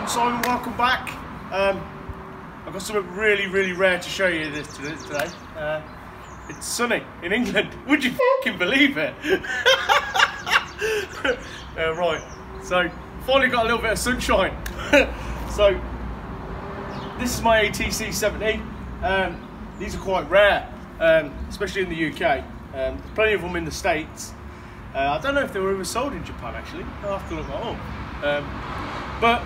everyone, Simon, welcome back. I've got something really rare to show you today. It's sunny in England. Would you fucking believe it? Right, so finally got a little bit of sunshine. So this is my ATC 70. These are quite rare, especially in the UK. There's plenty of them in the States. I don't know if they were ever sold in Japan actually. I'll have to look at home. But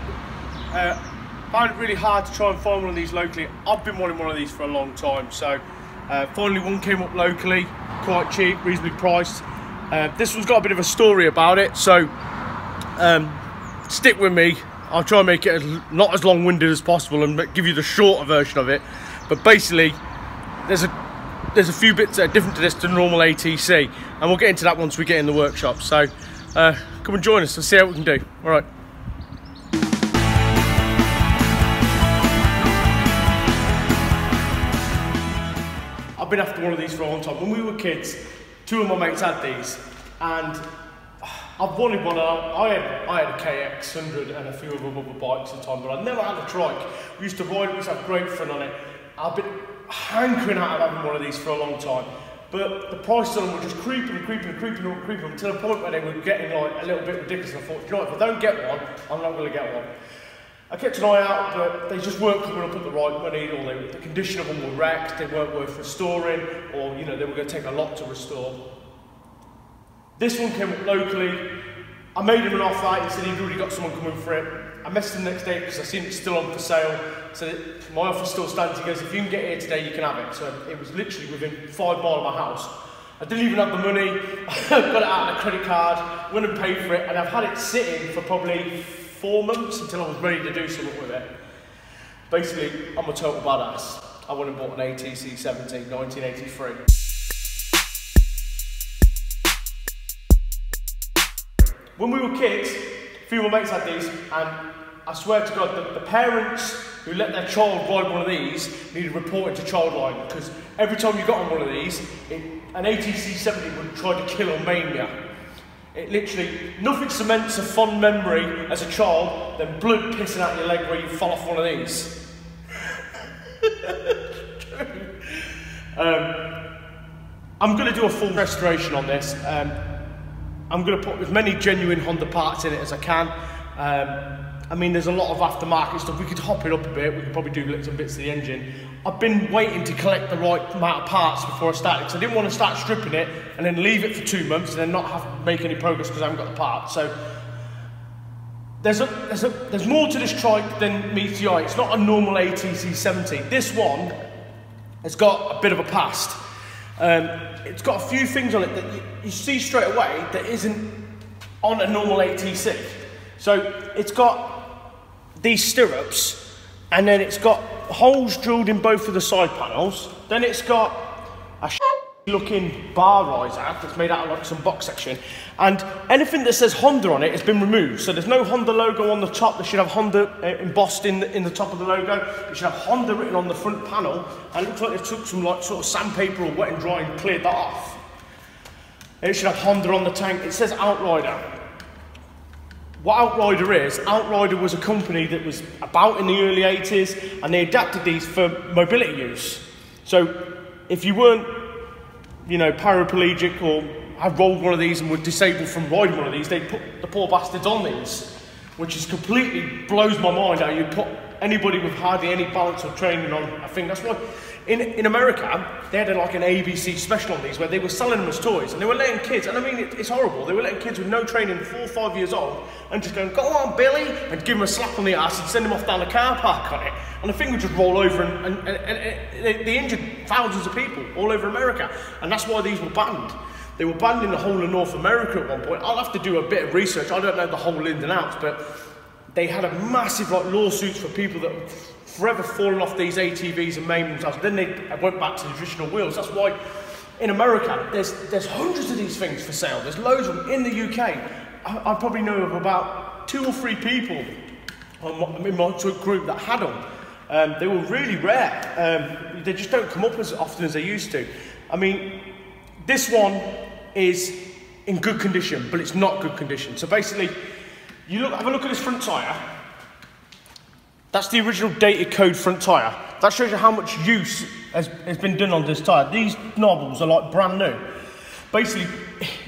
found it really hard to try and find one of these locally. I've been wanting one of these for a long time, so finally one came up locally, quite cheap, reasonably priced. This one's got a bit of a story about it, so stick with me. I'll try and make it not as long-winded as possible and give you the shorter version of it. But basically, there's a few bits that are different to this to normal ATC, and we'll get into that once we get in the workshop. So come and join us and see how we can do. All right. I've been after one of these for a long time. When we were kids, two of my mates had these, and I've wanted one. I had a KX100 and a few of other bikes at the time, but I'd never had a trike. We used to ride it, we used to have great fun on it. I've been hankering out of having one of these for a long time, but the prices on them were just creeping until the point where they were getting like a little bit ridiculous. And I thought, you know what, if I don't get one, I'm not going to get one. I kept an eye out, but they just weren't coming up at the right money, or the condition of them were wrecked, they weren't worth restoring, or you know, they were going to take a lot to restore. This one came up locally. I made him an offer. He said he'd already got someone coming for it. I messaged him the next day because I seen it still on for sale. So my offer still stands. He goes, if you can get it here today, you can have it. So it was literally within 5 miles of my house. I didn't even have the money. I got it out on a credit card, went and paid for it, and I've had it sitting for probably 4 months until I was ready to do something with it. Basically, I'm a total badass. I went and bought an ATC 70, 1983. When we were kids, a few of my mates had these, and I swear to God that the parents who let their child ride one of these needed reporting to Childline, because every time you got on one of these, an ATC 70 would try to kill or maim you. It literally, nothing cements a fond memory as a child than blood pissing out your leg where you fall off one of these. I'm going to do a full restoration on this. I'm going to put as many genuine Honda parts in it as I can. I mean, there's a lot of aftermarket stuff. We could hop it up a bit. We could probably do some bits to the engine. I've been waiting to collect the right amount of parts before I started, because I didn't want to start stripping it and then leave it for 2 months and then not have to make any progress because I haven't got the parts. So there's more to this trike than meets the eye. It's not a normal ATC 70. This one has got a bit of a past. It's got a few things on it that you see straight away that isn't on a normal ATC. So it's got these stirrups, and then it's got holes drilled in both of the side panels. Then it's got a looking bar riser that's made out of like some box section, and anything that says Honda on it has been removed. So there's no Honda logo on the top. They should have Honda embossed in the top of the logo. It should have Honda written on the front panel, and it looks like they took some like sort of sandpaper or wet and dry and cleared that off. And it should have Honda on the tank. It says Outrider. What Outrider was a company that was about in the early 80s, and they adapted these for mobility use. So if you weren't, you know, paraplegic or had rolled one of these and were disabled from riding one of these, they put the poor bastards on these, which is completely blows my mind how you put anybody with hardly any balance or training on a thing. That's why in America, they had like an ABC special on these where they were selling them as toys, and they were letting kids, and I mean, it's horrible, they were letting kids with no training, 4 or 5 years old, and just going, go on Billy, and give them a slap on the ass and send them off down the car park on it, and the thing would just roll over, and they injured thousands of people all over America, and that's why these were banned. They were banned in the whole of North America at one point. I'll have to do a bit of research, I don't know the whole ins and outs, but they had a massive like lawsuits for people that forever fallen off these ATVs and maimed themselves. Then they went back to the traditional wheels. That's why in America there's hundreds of these things for sale. There's loads of them in the UK. I probably know of about 2 or 3 people in my group that had them. They were really rare. They just don't come up as often as they used to. I mean, this one is in good condition, but it's not good condition. So basically, have a look at this front tyre. That's the original dated code front tyre. That shows you how much use has been done on this tyre. These knobbles are like brand new. Basically,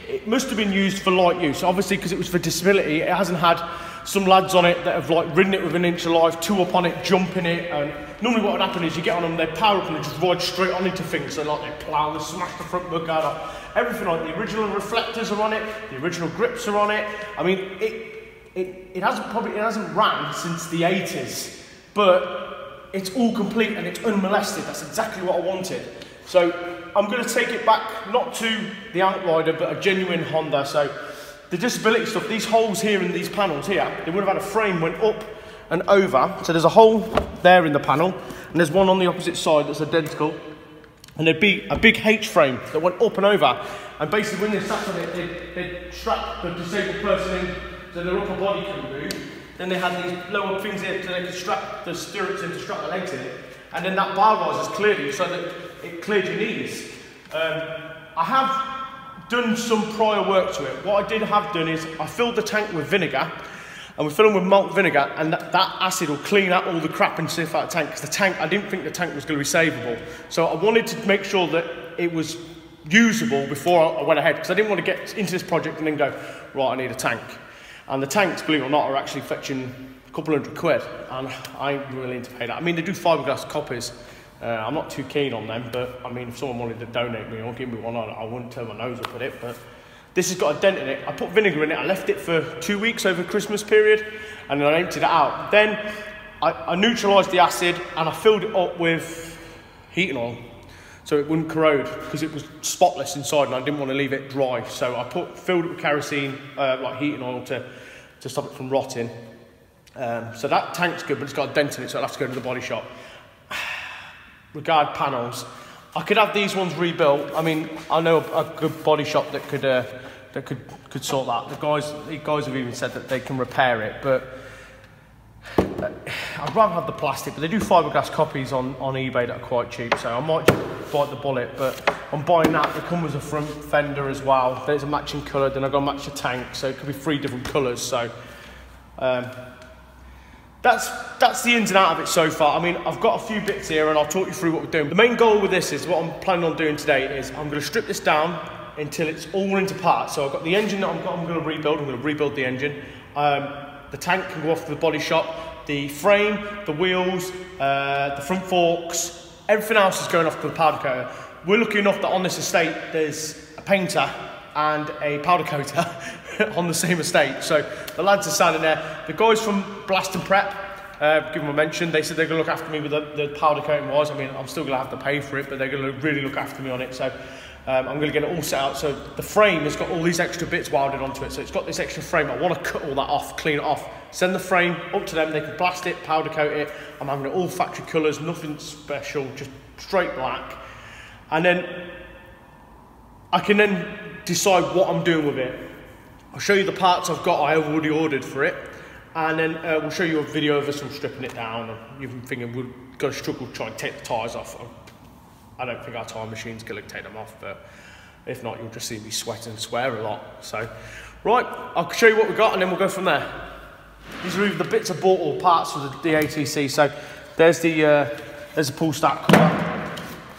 it must have been used for light use. Obviously, because it was for disability, it hasn't had some lads on it that have like ridden it with an inch of life, two up on it, jumping it. And normally what would happen is you get on them, they power up and they just ride straight on into things. So like they plough, they smash the front mud guard off. Everything like the original reflectors are on it, the original grips are on it. I mean, it hasn't ran since the 80s, but it's all complete and it's unmolested. That's exactly what I wanted. So I'm going to take it back, not to the Outrider, but a genuine Honda. So the disability stuff, these holes here in these panels here, they would have had a frame went up and over. So there's a hole there in the panel, and there's one on the opposite side that's identical. And there'd be a big H frame that went up and over. And basically when they sat on it, they'd strap the disabled person in so their upper body couldn't move. Then they had these lower things here so they could strap the stirrups in to strap the legs in. And then that bar rises cleared you so that it cleared your knees. I have done some prior work to it. What I did have done is I filled the tank with vinegar, and we fill them with malt vinegar, and that acid will clean out all the crap and stuff out of the tank, because the tank, I didn't think the tank was going to be savable. So I wanted to make sure that it was usable before I went ahead, because I didn't want to get into this project and then go, right, I need a tank. And the tanks, believe it or not, are actually fetching a couple £100, and I ain't willing to pay that. I mean, they do fiberglass copies. I'm not too keen on them, but I mean, if someone wanted to donate me or give me one, I wouldn't turn my nose up at it. But this has got a dent in it. I put vinegar in it. I left it for 2 weeks over Christmas period, and then I emptied it out. Then I neutralised the acid, and I filled it up with heating oil, so it wouldn't corrode, because it was spotless inside, and I didn't want to leave it dry. So I filled it with kerosene, like heating oil, to stop it from rotting. So that tank's good, but it's got a dent in it, so I'll have to go to the body shop. Regard panels, I could have these ones rebuilt. I mean, I know a good body shop that could sort that. The guys have even said that they can repair it, but I'd rather have the plastic. But they do fiberglass copies on eBay that are quite cheap, so I might just bite the bullet. But I'm buying that. They come with a front fender as well. There's a matching colour. Then I've got to match the tank, so it could be 3 different colours. So. That's the ins and out of it so far. I mean, I've got a few bits here and I'll talk you through what we're doing. The main goal with this is, what I'm planning on doing today is I'm going to strip this down until it's all into parts. So I've got the engine that I'm going to rebuild. I'm going to rebuild the engine. The tank can go off to the body shop. The frame, the wheels, the front forks, everything else is going off to the powder coater. We're lucky enough that on this estate there's a painter and a powder coater on the same estate. So the lads are standing there. The guys from Blast and Prep, give them a mention. They said they're going to look after me with the powder coating wise. I mean, I'm still going to have to pay for it, but they're going to really look after me on it. So I'm going to get it all set out. So the frame has got all these extra bits welded onto it. So it's got this extra frame. I want to cut all that off, clean it off, send the frame up to them. They can blast it, powder coat it. I'm having it all factory colours, nothing special, just straight black. And then I can then decide what I'm doing with it. I'll show you the parts I've got, I have already ordered for it, and then we'll show you a video of us all stripping it down. And you've been thinking we're going to struggle to try and take the tyres off. I don't think our tyre machine's going to take them off, but if not, you'll just see me sweat and swear a lot. So, right, I'll show you what we've got and then we'll go from there. These are either the bits I bought or parts for the ATC. So there's the pull start cover.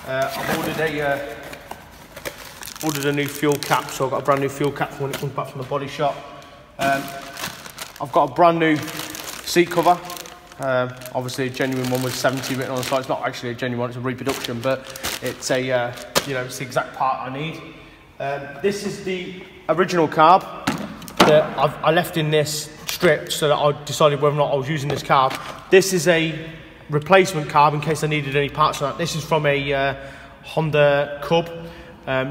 I've ordered a new fuel cap, so I've got a brand new fuel cap for when it comes back from the body shop. I've got a brand new seat cover, obviously a genuine one with 70 written on the side. It's not actually a genuine one, it's a reproduction, but it's a it's the exact part I need. This is the original carb that I left in this stripped, so that I decided whether or not I was using this carb. This is a replacement carb in case I needed any parts on that. This is from a Honda Cub.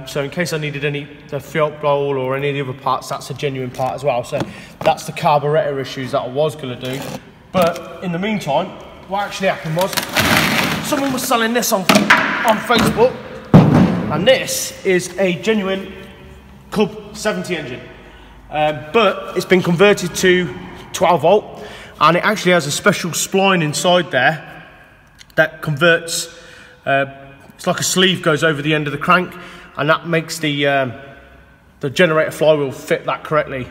So in case I needed the fuel bowl or any of the other parts, that's a genuine part as well. So that's the carburetor issues that I was going to do. But in the meantime, what actually happened was someone was selling this on Facebook, and this is a genuine Cub 70 engine, but it's been converted to 12 volt, and it actually has a special spline inside there that converts. It's like a sleeve goes over the end of the crank, and that makes the generator flywheel fit that correctly.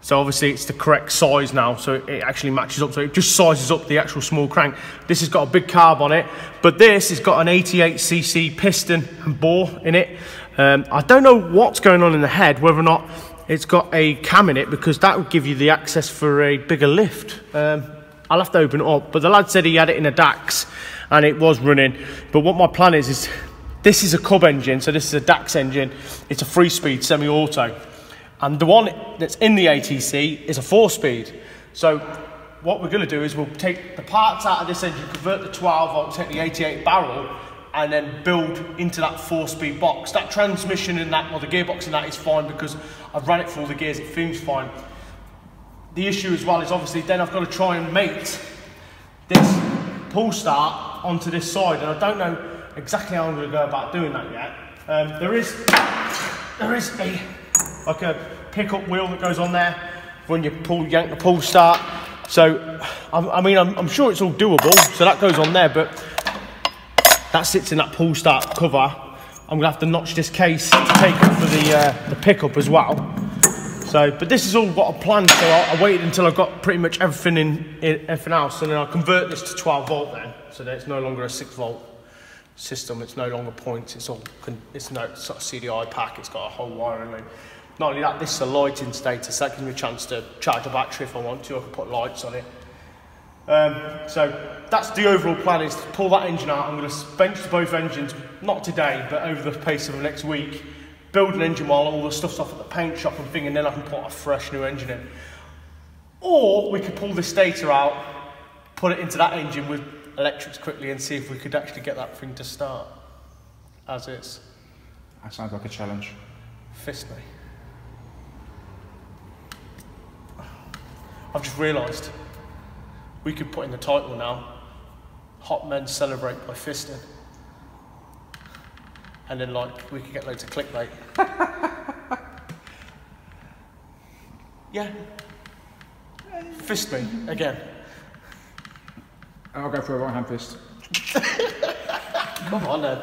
So obviously it's the correct size now, so it actually matches up, so it just sizes up the actual small crank. This has got a big carb on it, but this has got an 88cc piston and bore in it. I don't know what's going on in the head, whether or not it's got a cam in it, because that would give you the access for a bigger lift. I'll have to open it up, but the lad said he had it in a DAX and it was running. But what my plan is this is a Cub engine, so this is a DAX engine. It's a 3-speed semi-auto. And the one that's in the ATC is a 4-speed. So what we're going to do is we'll take the parts out of this engine, convert the 12 volt, take the 88 barrel, and then build into that 4-speed box. That transmission and that, or the gearbox in that is fine, because I've ran it for all the gears, it fumes fine. The issue as well is obviously then I've got to try and mate this pull start onto this side, and I don't know exactly how I'm going to go about doing that yet. There is a pickup wheel that goes on there when you yank the pull start. So I mean I'm sure it's all doable, so that goes on there, but that sits in that pull start cover. I'm gonna have to notch this case to take it for the pickup as well. So, but this is all what I planned, so I waited until I got pretty much everything everything else, and then I'll convert this to 12 volt then, so that it's no longer a 6 volt system, it's no longer points, it's sort of CDI pack, it's got a whole wiring loop. Not only that, this is a lighting status, that gives me a chance to charge a battery if I want to, I can put lights on it. So that's the overall plan, is to pull that engine out. I'm going to bench both engines, not today, but over the pace of the next week, build an engine while all the stuff's off at the paint shop and thing, and then I can put a fresh new engine in. Or we could pull this stator out, put it into that engine with electrics quickly, and see if we could actually get that thing to start as is. That sounds like a challenge. Fist me. I've just realised we could put in the title now, Hot Men Celebrate by Fisting. And then like, we could get loads of clickbait. Yeah. Fist me, again. I'll go for a right hand fist. Come on then.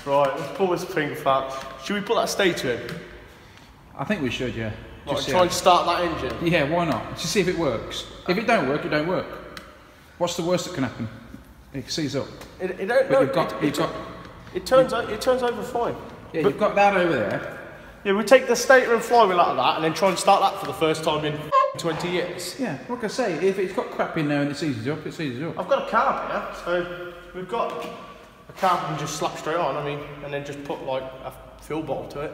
Right, let's pull this thing fat. Should we put that stator in? I think we should, yeah. Like, try and start that engine? Yeah, why not? Just see if it works. If it don't work, it don't work. What's the worst that can happen? It sees up. It don't. No, it turns over fine. Yeah, but you've got that over there. Yeah, we take the stator and flywheel out of that, and then try and start that for the first time in 20 years. Yeah, like I say, if it's got crap in there and it seizes up, it seizes up. I've got a carb here, so we've got a carb we can just slap straight on. I mean, and then just put like a fuel bottle to it.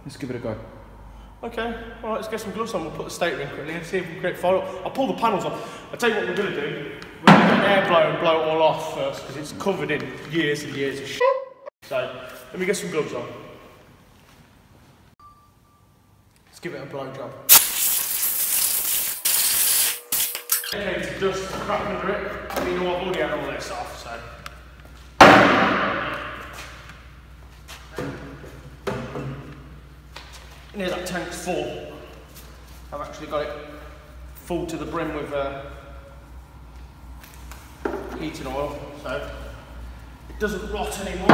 Let's give it a go. Okay, all right, let's get some gloves on. We'll put the stator in quickly and see if we can create fire. I'll pull the panels off. I'll tell you what we're going to do. We're going to get air blow and blow it all off first, because it's covered in years and years of shit. So, let me get some gloves on. Let's give it a blow job. Okay, to dust crap under it. I mean, I've already had all this off, so. Near that tank's full. I've actually got it full to the brim with heating oil, so it doesn't rot anymore.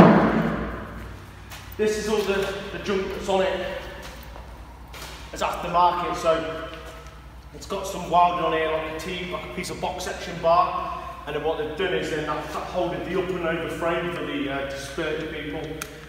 This is all the junk that's on it. It's aftermarket, so it's got some wiring on here, like a piece of box section bar, and then what they've done is then that's holding the up and over frame for the disability people.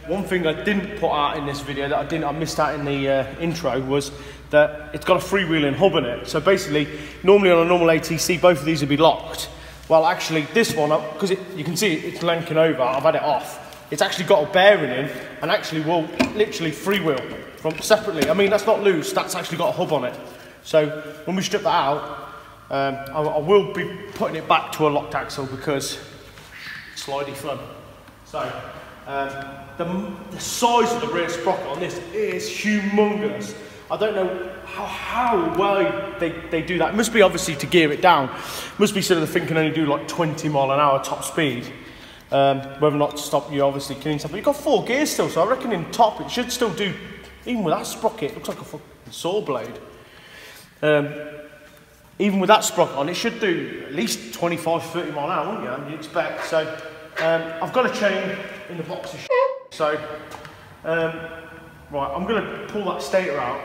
One thing I didn't put out in this video that I missed out in the intro was that it's got a freewheeling hub in it. So basically, normally on a normal ATC, both of these would be locked. Well, actually, this one, because you can see it's lanking over, I've had it off. It's actually got a bearing in, and actually will literally freewheel from separately. I mean, that's not loose, that's actually got a hub on it. So when we strip that out, I will be putting it back to a locked axle because it's slidey fun. So. The size of the rear sprocket on this is humongous. I don't know how well they do that. It must be obviously to gear it down. It must be so that the thing can only do like 20 mile an hour top speed. Whether or not to stop you obviously killing stuff. But you've got 4 gears still, so I reckon in top it should still do, even with that sprocket, it looks like a fucking saw blade. Even with that sprocket on, it should do at least 25-30 mile an hour, wouldn't you? You'd expect. So I've got a chain in the box of shit, so Right, I'm going to pull that stator out.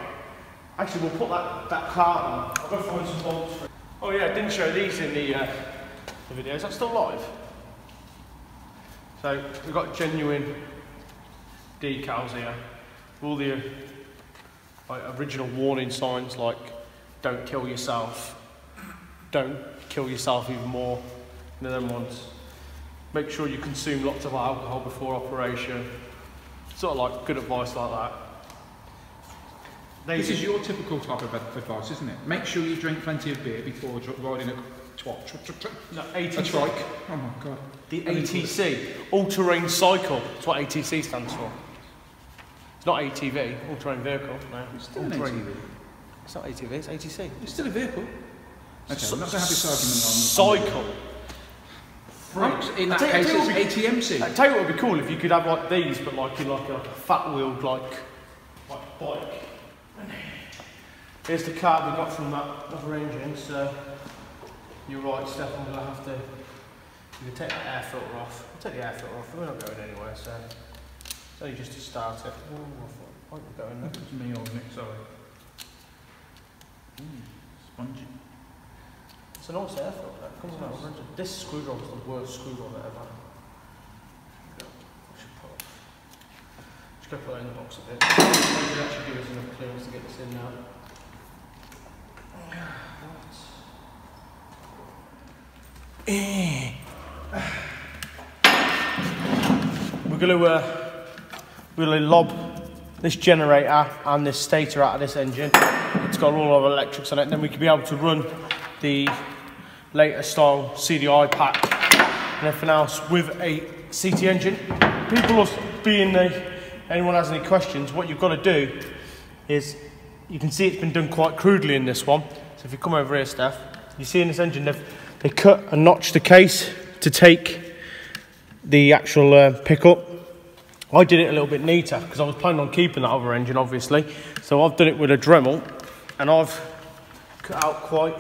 Actually, we'll put that cart on. I'll go find some bolts for it. Oh yeah, I didn't show these in the video. Is that still live? So, we've got genuine decals here. All the original warning signs like don't kill yourself, don't kill yourself even more than them ones. Make sure you consume lots of alcohol before operation. Sort of like good advice like that. This is your typical type of advice, isn't it? Make sure you drink plenty of beer before riding a ATC. A trike. Oh my god. The ATC, all-terrain cycle. That's what ATC stands for. It's not ATV, all-terrain vehicle. No, It's still an ATV. It's not ATV, it's ATC. It's still a vehicle. Okay, I'm not going to have this argument on... Cycle. In that case, it's ATMC. I tell you what would be cool if you could have like these, but like in like a fat-wheeled like bike. Here's the card we got from that other engine. So you're right, Steph. I'm gonna have to. You can take the air filter off. I'll take the air filter off. We're not going anywhere, so it's only just to start it. Oh, I thought we're going there. It's me or Nick, sorry. Spongy. It's a nice air filter. It comes out of engine. This screwdriver is the worst screwdriver ever. Just go put that in the box a bit. Maybe actually give us enough clearance to get this in now. We're going to lob this generator and this stator out of this engine. It's got all our electrics on it. Then we can be able to run the later style CDI pack and everything else with a CT engine. People anyone has any questions, what you've got to do is, you can see it's been done quite crudely in this one. So if you come over here, Steph, you see in this engine they cut and notched the case to take the actual pickup. I did it a little bit neater because I was planning on keeping that other engine, obviously. So I've done it with a Dremel, and I've cut out quite,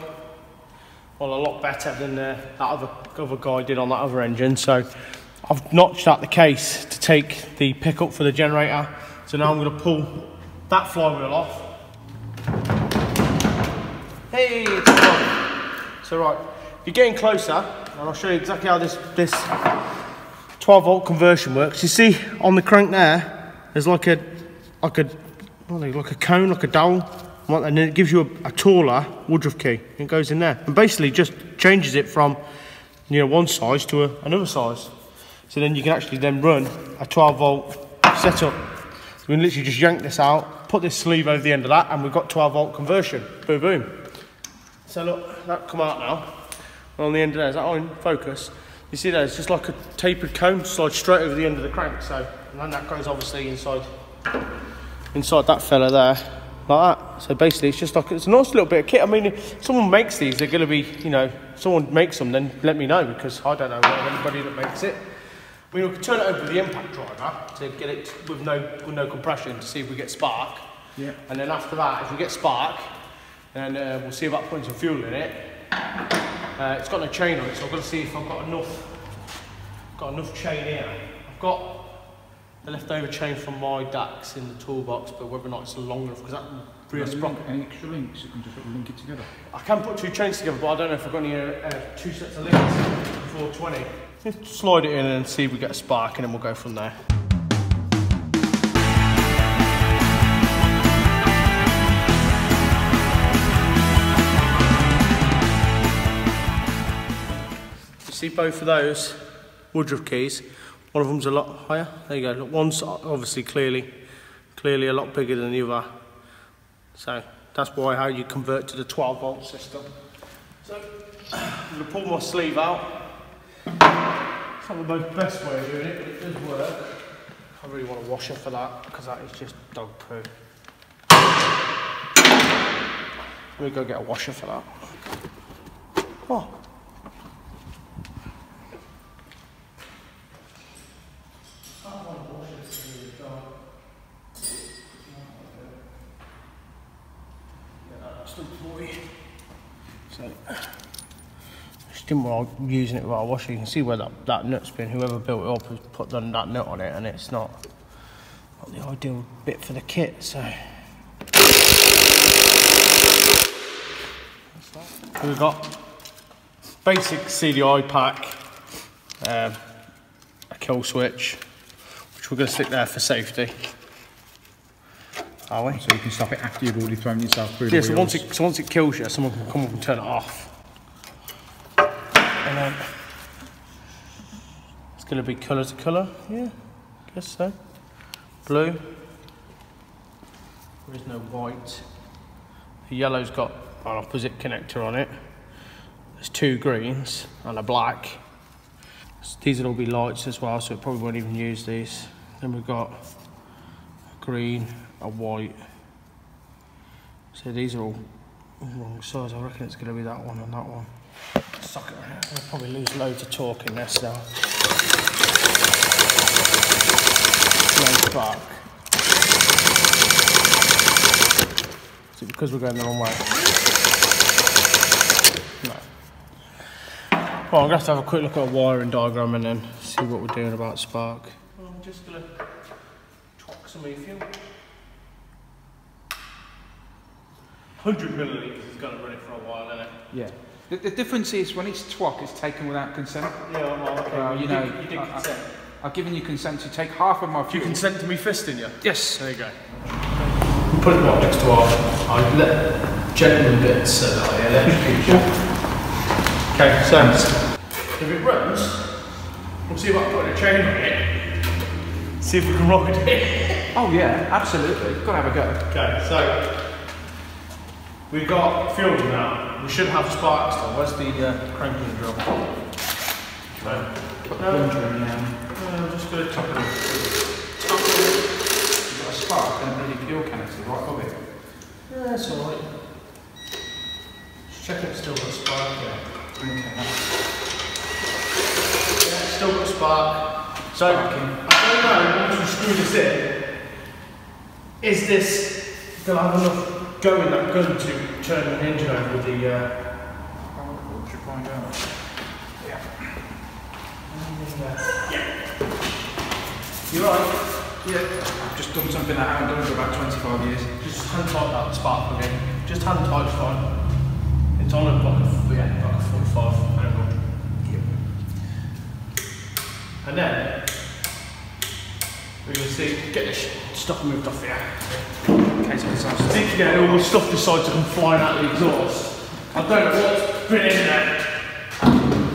well, a lot better than that other guy did on that other engine. So I've notched out the case to take the pickup for the generator. So now I'm going to pull that flywheel off. Hey, it's on. So right, if you're getting closer, and I'll show you exactly how this 12 volt conversion works. You see on the crank there, there's like a cone, like a dowel, and then it gives you a taller Woodruff key. It goes in there and basically just changes it from, you know, one size to another size. So then you can actually then run a 12 volt setup. So we can literally just yank this out, put this sleeve over the end of that, and we've got 12 volt conversion. Boom, boom. So look, that come out now. And on the end of there, is that on focus? You see there, it's just like a tapered cone, slides straight over the end of the crank. So, and then that goes obviously inside that fella there, like that. So basically, it's just like, it's a nice little bit of kit. I mean, if someone makes these, they're going to be, you know, someone makes them, then let me know, because I don't know of anybody that makes it. We can turn it over with the impact driver to get it with no compression to see if we get spark. Yeah. And then after that, if we get spark, then we'll see about putting some fuel in it. It's got no chain on it, so I've got to see if I've got enough chain here. I've got the leftover chain from my DAX in the toolbox, but whether or not it's long enough, because that rear sprocket. Any extra links, you can just link it together. I can put two chains together, but I don't know if I've got any two sets of links before 20. Just slide it in and see if we get a spark, and then we'll go from there. See both of those Woodruff keys, one of them's a lot higher. There you go, look, one's obviously clearly a lot bigger than the other. So that's how you convert to the 12 volt system. So I'm going to pull my sleeve out. It's not the most best way of doing it, but it does work. I really want a washer for that, because that is just dog poo. Let me go get a washer for that. Oh. So, just didn't want using it with our washer. You can see where that nut's been. Whoever built it up has put that nut on it, and it's not not the ideal bit for the kit, so. We've got basic CDI pack, a kill switch, which we're going to stick there for safety. Are we? So you can stop it after you've already thrown yourself through yeah, the wheels. So once it kills you, someone can come up and turn it off. And then it's going to be colour to colour, yeah, I guess so. Blue. There is no white. The yellow's got an opposite connector on it. There's 2 greens and a black. These will all be lights as well, so it probably won't even use these. Then we've got a green, a white. So these are all wrong size. I reckon it's going to be that one and that one. Suck it around. We'll probably lose loads of torque in this now. No spark. Is it because we're going the wrong way? No. Well, I'm going to have to have a quick look at a wiring diagram and then see what we're doing about spark. Well, I'm just going to chock some e-fuel. 100 millilitres is going to run it for a while, isn't it? Yeah. The difference is when it's TWOC, it's taken without consent. Yeah, well, okay. Well, you know, you did consent. I've given you consent to take half of my fuel. You consent to me fisting you? Yes. There you go. We'll put it right next to our gentleman bits so that I electrocute you. Okay, so if it runs, we'll see about putting a chain on it. See if we can rocket it. Oh yeah, absolutely. Got to have a go. Okay, so we've got fuel now. We should have sparks still. Where's the cranking drill? No. I'm just going to top it. You've got a spark and a bloody fuel canister right above it. Yeah, that's alright. Just check if it's still got a spark, yeah. Okay. Yeah, it's still got a spark. So, I don't know, once we screw this in, is this going to have enough go in that gun to turn an engine over with the... What should find out? Yeah. You're right. Yeah. I've just done something that I haven't done for about 25 years. Just hand tight that spark plug in. Just hand tight, fine. It's on a like a 45 angle. Yep. And then we're going to see, get this stuff moved off here. Okay, so it's See, yeah, all the stuff decides to come flying out of the exhaust. I don't know what's been in there.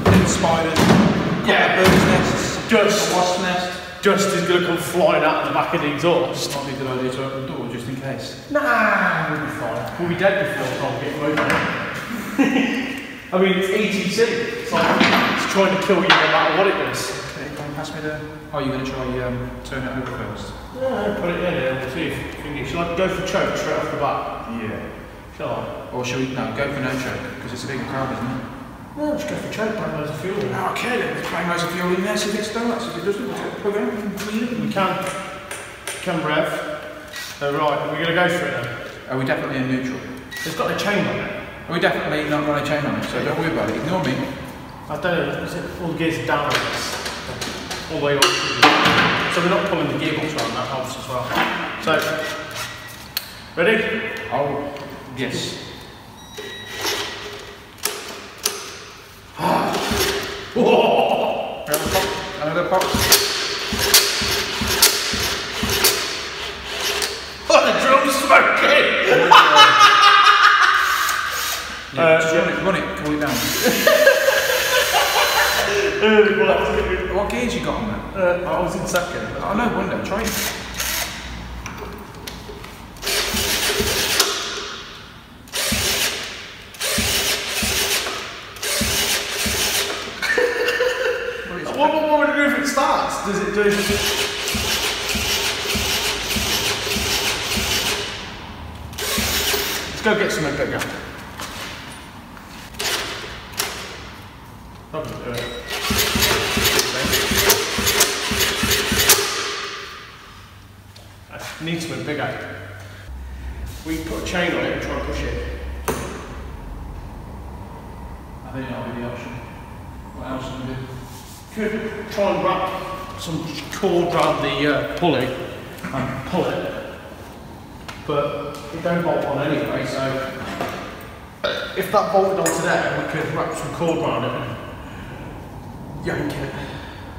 Little spiders. Yeah, bird's nests. Dust. A wasp nest. Dust is going to come flying out of the back of the exhaust. Might be a good idea to open the door just in case. Nah, we'll be fine. We'll be dead before time we get open. I mean, it's ATC. It's like it's trying to kill you no matter what it does. Okay, come and pass me the. Oh, you're going to try turn it over first? Yeah, put it in there and we'll see if you can. Shall I go for choke straight off the bat? Yeah. Shall I? Or shall we? No, go for no choke because it's a big carb, isn't it? No, just go for choke, bang loads of fuel in. Okay, then let's bang loads of fuel in there, see if it starts. If it doesn't, we'll take the plug out and clean it. We can rev. So right, are we going to go for it then? Are we definitely in neutral? It's got a chain on it. Are we definitely not got a chain on it? So don't worry about it. Ignore me. I don't know, is it all the gears are down on this? All the way up. So we're not pulling the gearbox around, that helps as well. So, ready? Oh, yes. Whoa! Another pop. Another pop. Oh, the drill's smoking! Just run it, cool it down. What gears you got on that? I was in second. Oh, no wonder, try it. What would it do if it starts? Does it do... Let's go get something bigger. Probably do it. I need something bigger. We can put a chain on it and try and push it. I think that'll be the option. What else can we do? Could try and wrap some cord around the pulley and pull it. But it don't bolt on anyway, so if that bolted on today, we could wrap some cord around it and yank it.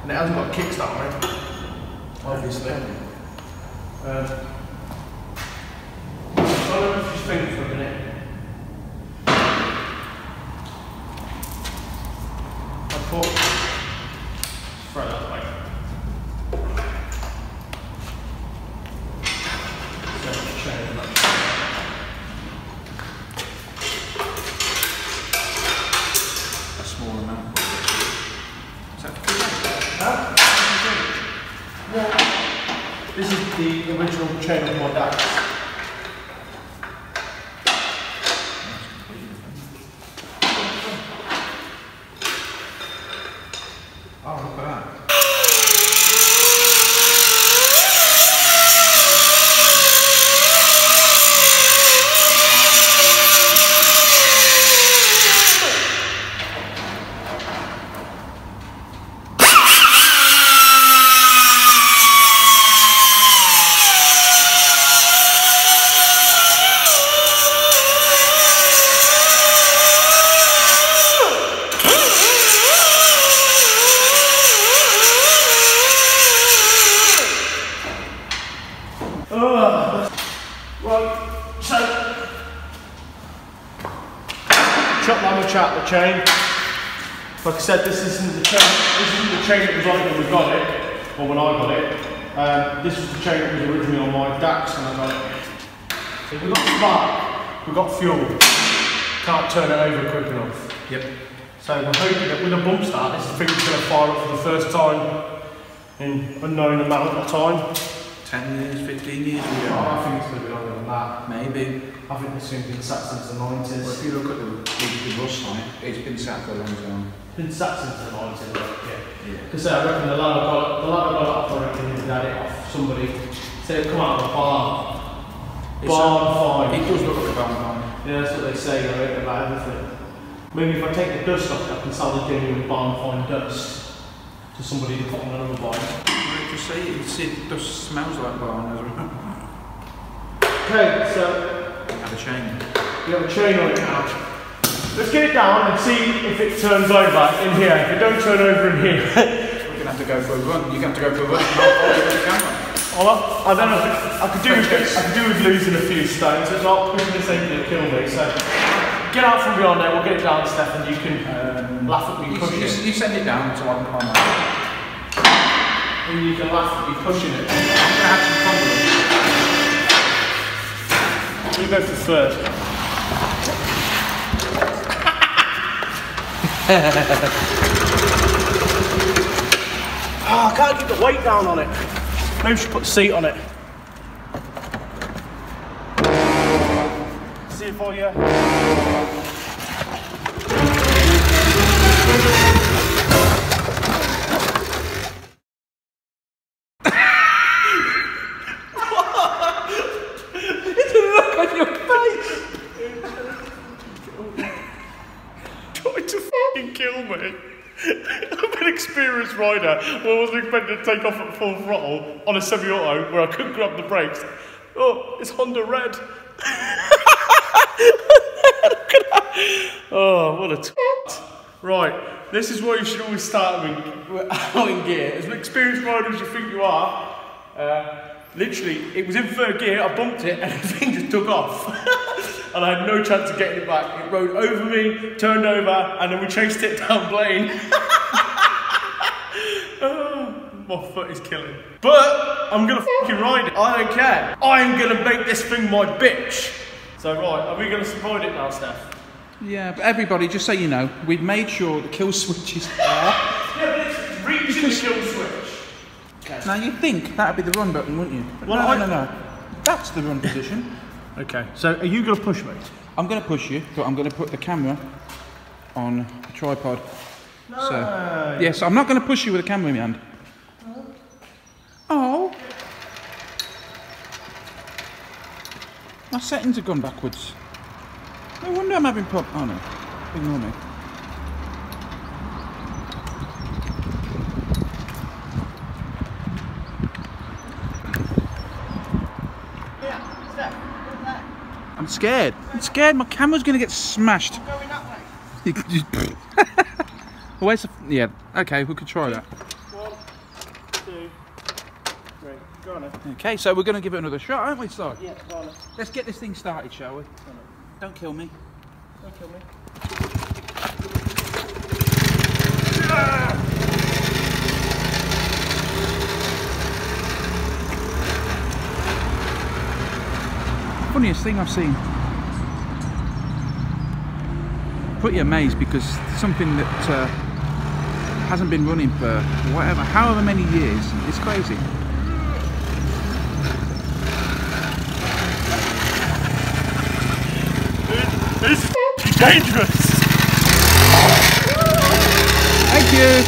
And it hasn't got a kickstart on it, obviously. So I'll just think for a minute. I'll throw that away. A small amount. Is that Yeah. This is the original chain of my dad's. Oh, look at that. Right, so chop the chat the chain. Like I said, this isn't the chain. This isn't the chain that was on it when we got it, or when I got it. This was the chain that was originally on my DAX when I got it. So we've got spark, we've got fuel. Can't turn it over quick enough. Yep. So we're hoping that with a bump start, this thing's going to fire up for the first time in a known amount of time. 10 years, 15 years? I think it's going to be longer than that. Maybe. I think this thing's been sat since the 90s. Well, if you look at the rust on it, it's been sat for a long time. It's been sat since the 90s, yeah. Yeah. Because I reckon the lad got it off, I reckon he had it off. Somebody said it come out of the barn. Barn fine. It does look like a barn fine. Yeah, that's what they say, I reckon, about everything. Maybe if I take the dust off, I can sell the genuine barn fine dust to somebody to put on another bike. Just say it dust smells like barn as well. Okay, so Have a chain. we have a chain on it now. Let's get it down and see if it turns over in here. If it don't turn over in here, We're gonna have to go for a run. You're gonna have to go for a run and I'll follow you with the camera. I don't know. I could do with losing a few stones. It's not pushing this thing to kill me. So get out from beyond there. We'll get it down, Steph, and you can laugh at me pushing it. You send it down so I can climb up. And you can laugh at me pushing it. I'm gonna have some fun with it. You go for third. Oh, I can't get the weight down on it. Maybe we should put the seat on it. See if I kill me. I'm an experienced rider who I wasn't expecting to take off at full throttle on a semi-auto where I couldn't grab the brakes. Oh, it's Honda Red. Oh, what a t***. Right, this is why you should always start out in gear. As an experienced rider as you think you are, literally, it was in third gear, I bumped it and the thing just took off. And I had no chance of getting it back. It rode over me, turned over, and then we chased it down Blaine. Oh, my foot is killing. But I'm gonna fucking ride it. I don't care. I'm gonna make this thing my bitch. So right, are we gonna ride it now, Steph? Yeah, but everybody, just so you know, we've made sure the kill switch is there. Yeah, but it's reaching the kill switch. Okay. Now you'd think that'd be the run button, wouldn't you? But Well, no. That's the run position. Okay, so are you going to push me? I'm going to push you, but I'm going to put the camera on a tripod. No. So, yes, I'm not going to push you with a camera in my hand. Oh. My settings have gone backwards. No wonder I'm having problems. Oh no, ignore me. scared. I'm scared my camera's going to get smashed. I'm going that way. Where's the... Yeah, okay, we could try that. 1, 2, 3. Go on then. Okay, so we're going to give it another shot, aren't we, Si? Yeah, go on then. Let's get this thing started, shall we? Don't kill me. Don't kill me. Funniest thing I've seen. Pretty amazed because something that hasn't been running for however many years. It's crazy. It's dangerous. Thank you.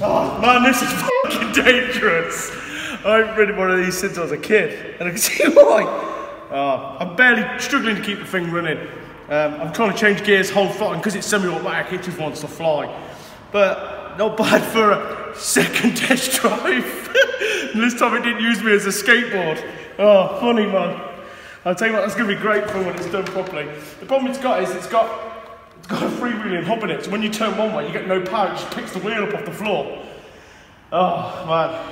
Oh man, this is fucking dangerous. I haven't ridden one of these since I was a kid, and I can see why. I'm barely struggling to keep the thing running. I'm trying to change gears whole throttle, because it's semi-automatic, it just wants to fly. But not bad for a second test drive. And this time it didn't use me as a skateboard. Oh, funny man. I'll tell you what, that's going to be great fun when it's done properly. The problem it's got is it's got a freewheeling hub in it, so when you turn one way, you get no power, it just picks the wheel up off the floor. Oh, man.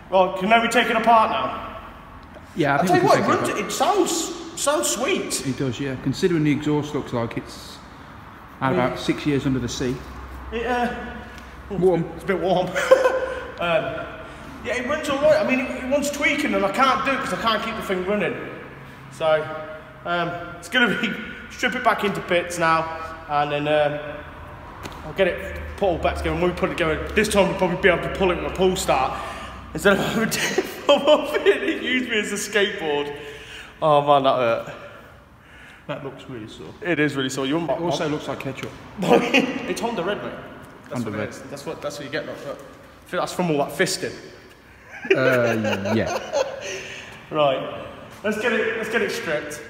Well, can now we take it apart now? Yeah, I I'll think tell you what, it sounds sweet. It does, yeah. Considering the exhaust looks like it's had about 6 years under the sea. Warm. It's a bit warm. Yeah, it runs all right. I mean, it wants tweaking, and I can't do it because I can't keep the thing running. So, it's going to be strip it back into bits now, and then I'll get it put all back together. And when we put it together, this time we'll probably be able to pull it with a pull start instead of having to come off it use me as a skateboard. Oh man, that hurt. That looks really sore. It is really sore. You It also looks like ketchup. It's Honda Red, mate. That's Honda what Red. it is. That's what you get. I think that's from all that fisting. Yeah. Right. Let's get it stripped.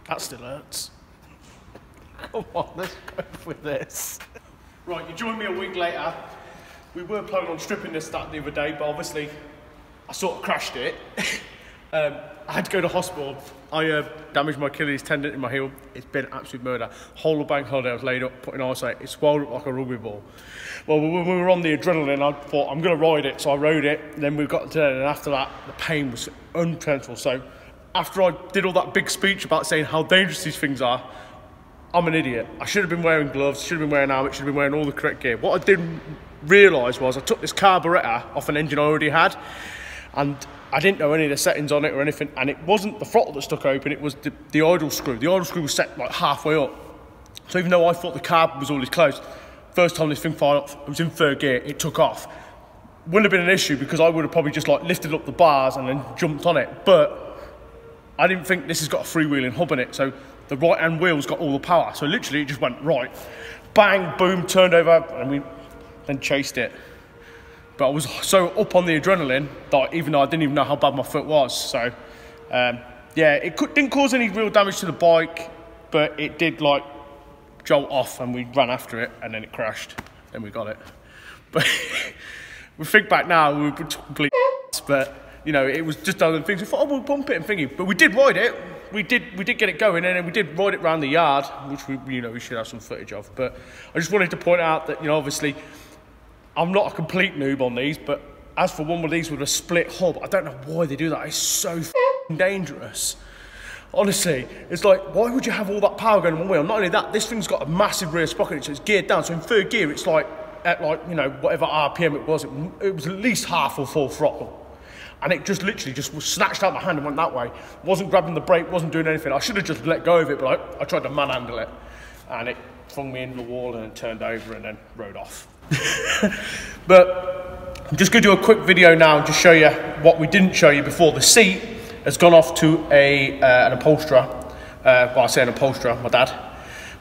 That still hurts. Come on, let's go with this. Right, you joined me a week later. We were planning on stripping this the other day, but obviously I sort of crashed it. I had to go to hospital. I damaged my Achilles tendon in my heel. It's been absolute murder. Whole of bank holiday I was laid up, put in ice. It swelled up like a rugby ball. Well, when we were on the adrenaline, I thought, I'm going to ride it. So I rode it. And then we got to and after that, the pain was unbearable. So after I did all that big speech about saying how dangerous these things are, I'm an idiot. I should have been wearing gloves, should have been wearing helmet, should have been wearing all the correct gear. What I didn't realise was I took this carburettor off an engine I already had, and I didn't know any of the settings on it or anything, and it wasn't the throttle that stuck open, it was the idle screw. The idle screw was set like halfway up. So even though I thought the carb was always closed, first time this thing fired up, it was in third gear, it took off. Wouldn't have been an issue because I would have probably just like lifted up the bars and then jumped on it, but I didn't think this has got a freewheeling hub in it, so the right hand wheel's got all the power. So literally it just went right, bang, boom, turned over, and we then chased it. But I was so up on the adrenaline that even though I didn't even know how bad my foot was. So yeah, it didn't cause any real damage to the bike, but it did like jolt off and we ran after it and then it crashed and we got it. But we think back now, we were complete but you know, it was just other things. We thought, oh, we'll bump it and thingy. But we did ride it. We did get it going, and then we did ride it around the yard, which we should have some footage of. But I just wanted to point out that, you know, obviously, I'm not a complete noob on these, but as for one of these with a split hub, I don't know why they do that. It's so dangerous. Honestly, it's like, why would you have all that power going one way? And not only that, this thing's got a massive rear sprocket, so it's geared down. So in third gear, it's like, at like, you know, whatever RPM it was at least half or full throttle. And it just literally just was snatched out of my hand and went that way. Wasn't grabbing the brake, wasn't doing anything. I should have just let go of it, but I tried to manhandle it. And it flung me into the wall and then turned over and then rode off. But I'm just going to do a quick video now and just show you what we didn't show you before. The seat has gone off to an upholsterer. Well, I say an upholsterer, my dad.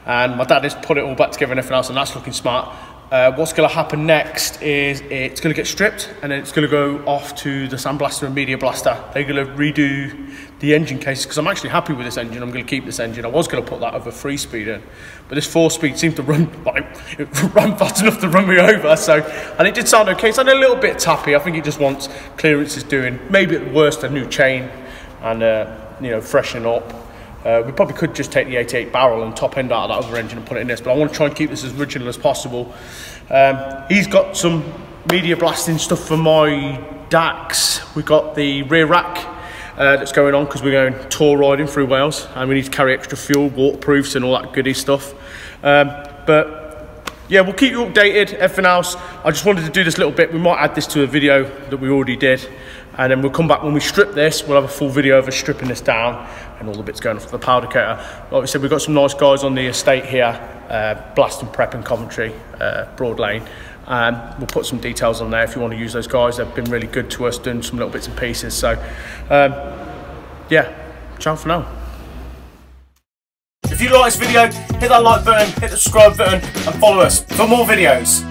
And my dad has put it all back together and everything else, and that's looking smart. What's going to happen next is it's going to get stripped, and then it's going to go off to the Sandblaster and Media Blaster. They're going to redo the engine cases, because I'm actually happy with this engine. I'm going to keep this engine. I was going to put that over 3-speed in, but this 4-speed seemed to run, like, it ran fast enough to run me over. So, and it did sound okay. It's a little bit tappy. I think it just wants clearances doing, maybe at worst a new chain and you know, freshening up. We probably could just take the 88 barrel and top end out of that other engine and put it in this, but I want to try and keep this as original as possible. He's got some media blasting stuff for my DAX. We've got the rear rack that's going on because we're going tour riding through Wales and we need to carry extra fuel, waterproofs and all that goody stuff. But yeah, we'll keep you updated, everything else. I just wanted to do this little bit. We might add this to a video that we already did. And then we'll come back when we strip this. We'll have a full video of us stripping this down and all the bits going off the powder coater. Like we said, we've got some nice guys on the estate here, Blasting Prep in Coventry, Broad Lane. We'll put some details on there if you want to use those guys. They've been really good to us, doing some little bits and pieces. So, yeah, ciao for now. If you like this video, hit that like button, hit the subscribe button, and follow us for more videos.